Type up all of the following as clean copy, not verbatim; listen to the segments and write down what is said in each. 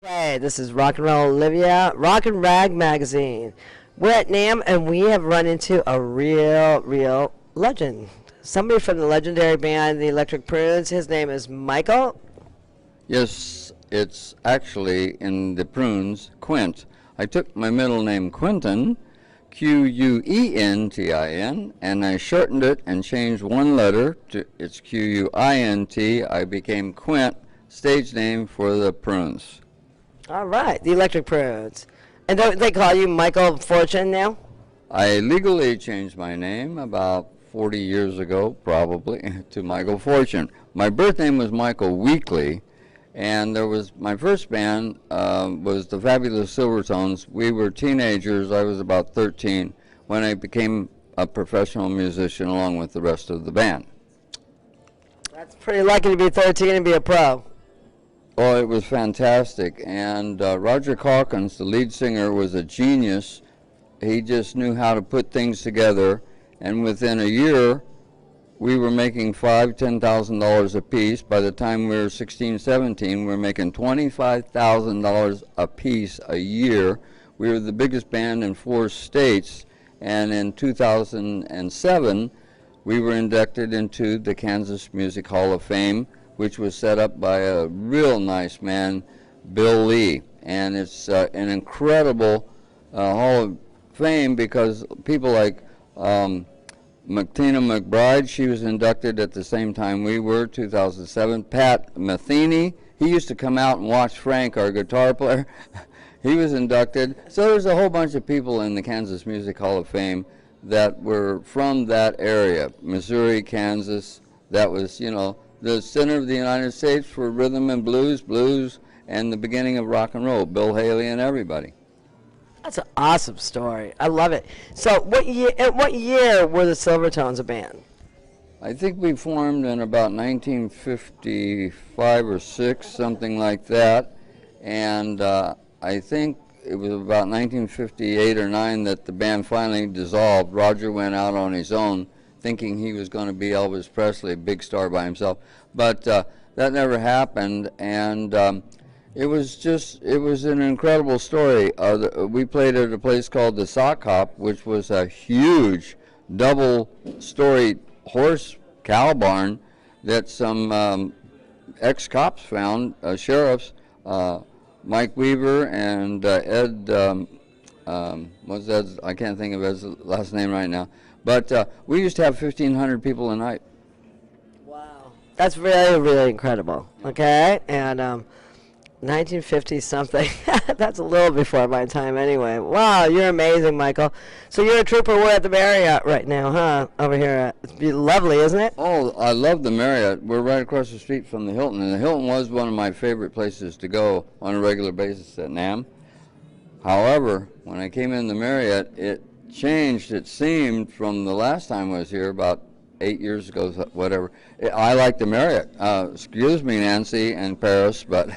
Hey, this is RocknRolivia, RocknRag magazine. We're at NAMM and we have run into a real legend. Somebody from the legendary band, the Electric Prunes. His name is Michael. Yes, it's actually in the Prunes, QUINT. I took my middle name Quentin, Quentin, and I shortened it and changed one letter to it's Quint. I became Quint, stage name for the Prunes. All right, the Electric Prunes. And don't they call you Michael Fortune now? I legally changed my name about 40 years ago, probably, to Michael Fortune. My birth name was Michael Weekly, and there was my first band was the fabulous Silvertones. We were teenagers. I was about 13 when I became a professional musician along with the rest of the band. That's pretty lucky to be 13 and be a pro. Oh, it was fantastic. And Roger Calkins, the lead singer, was a genius. He just knew how to put things together. And within a year, we were making $5,000–$10,000 a piece. By the time we were 16, 17, we were making $25,000 a piece a year. We were the biggest band in 4 states. And in 2007, we were inducted into the Kansas Music Hall of Fame, which was set up by a real nice man, Bill Lee. And it's an incredible Hall of Fame because people like Martina McBride, she was inducted at the same time we were, 2007. Pat Metheny, he used to come out and watch Frank, our guitar player. He was inducted. So there's a whole bunch of people in the Kansas Music Hall of Fame that were from that area, Missouri, Kansas. That was, the center of the United States for rhythm and blues, and the beginning of rock and roll, Bill Haley and everybody. That's an awesome story. I love it. So what year were the Silvertones a band? I think we formed in about 1955 or 6, something like that. And I think it was about 1958 or 9 that the band finally dissolved. Roger went out on his own, thinking he was going to be Elvis Presley, a big star by himself. But that never happened, and it was an incredible story. We played at a place called the Sock Hop, which was a huge double-story horse cow barn that some ex-cops found, sheriffs, Mike Weaver and Ed, what's that? I can't think of his last name right now. But we used to have 1,500 people a night. Wow. That's really incredible. Okay? And 1950 something. That's a little before my time anyway. Wow, you're amazing, Michael. So you're a trooper. We're at the Marriott right now, huh? Over here. It's lovely, isn't it? Oh, I love the Marriott. We're right across the street from the Hilton. And the Hilton was one of my favorite places to go on a regular basis at NAMM. However, when I came in the Marriott, it changed, it seemed, from the last time I was here, about 8 years ago, whatever. I like the Marriott. Excuse me, Nancy and Paris, but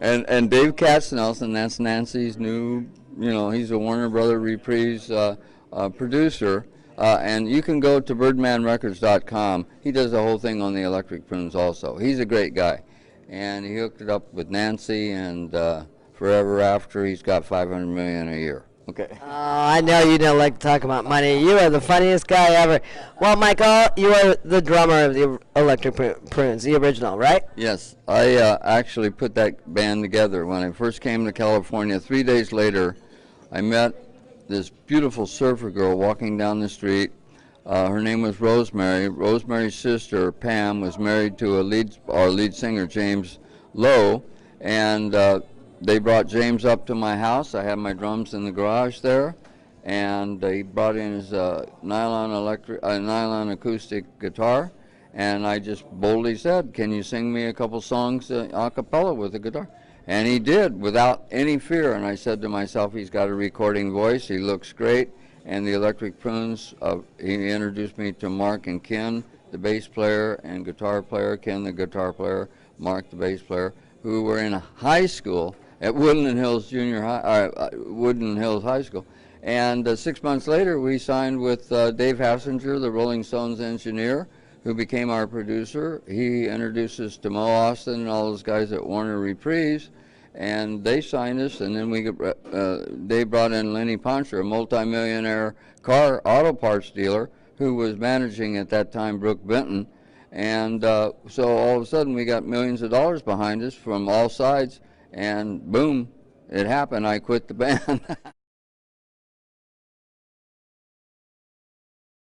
and Dave Katznelson, that's Nancy's new, he's a Warner Brother Reprise producer. And you can go to birdmanrecords.com. He does the whole thing on the Electric Prunes also. He's a great guy. And he hooked it up with Nancy, and forever after, he's got $500 million a year. Okay. Oh, I know you don't like to talk about money. You are the funniest guy ever. Well, Michael, you are the drummer of the Electric Prunes, the original, right? Yes. I actually put that band together. When I first came to California, 3 days later, I met this beautiful surfer girl walking down the street. Her name was Rosemary. Rosemary's sister, Pam, was married to our lead singer, James Lowe, and they brought James up to my house. I had my drums in the garage there, and he brought in his nylon acoustic guitar, and I just boldly said, "Can you sing me a couple songs a cappella with the guitar?" And he did, without any fear. And I said to myself, he's got a recording voice, he looks great. And the Electric Prunes, he introduced me to Mark and Ken, the bass player and guitar player, Ken the guitar player, Mark the bass player, who were in high school at Woodland Hills Woodland Hills High School. And 6 months later, we signed with Dave Hassinger, the Rolling Stones engineer, who became our producer. He introduced us to Mo Austin and all those guys at Warner Reprise, and they signed us. And then they brought in Lenny Poncher, a multimillionaire auto parts dealer, who was managing at that time Brooke Benton. And so all of a sudden we got millions of dollars behind us from all sides, and boom, it happened. I quit the band.